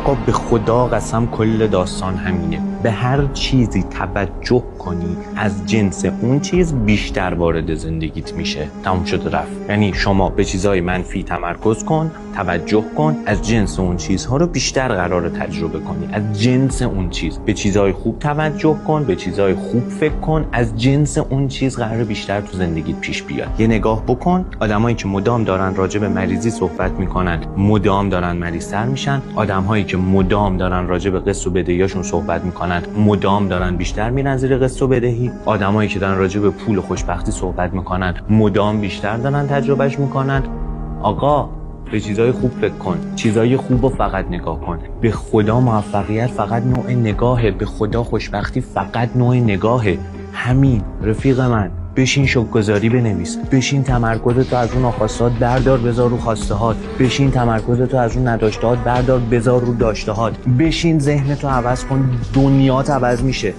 آقا به خدا قسم کل داستان همینه. به هر چیزی توجه کنی از جنس اون چیز بیشتر وارد زندگیت میشه. تموم شده رفت. یعنی شما به چیزهای منفی تمرکز کن، توجه کن، از جنس اون چیزها رو بیشتر قراره تجربه کنی. از جنس اون چیز. به چیزهای خوب توجه کن، به چیزهای خوب فکر کن، از جنس اون چیز قراره بیشتر تو زندگیت پیش بیاد. یه نگاه بکن، آدمایی که مدام دارن راجع به مریضی صحبت میکنن مدام دارن مریض‌تر میشن، آدم‌هایی که مدام دارن راجع به قسط و بدهیاشون صحبت میکنن مدام دارن بیشتر میرن زیر قسط و بدهی، آدمایی که دارن راجع به پول و خوشبختی صحبت میکنن مدام بیشتر دارن تجربهش میکنن. آقا به چیزای خوب فکر کن، چیزای خوب رو فقط نگاه کن. به خدا موفقیت فقط نوع نگاهه، به خدا خوشبختی فقط نوع نگاهه. همین رفیق من، بشین شکرگزاری بنویس، بشین تمرکزتو از اون ناخواستهات بردار بذار رو خواستهات، بشین تمرکزتو از اون نداشتهات بردار بذار رو داشتهات، بشین ذهنتو عوض کن، دنیات عوض میشه.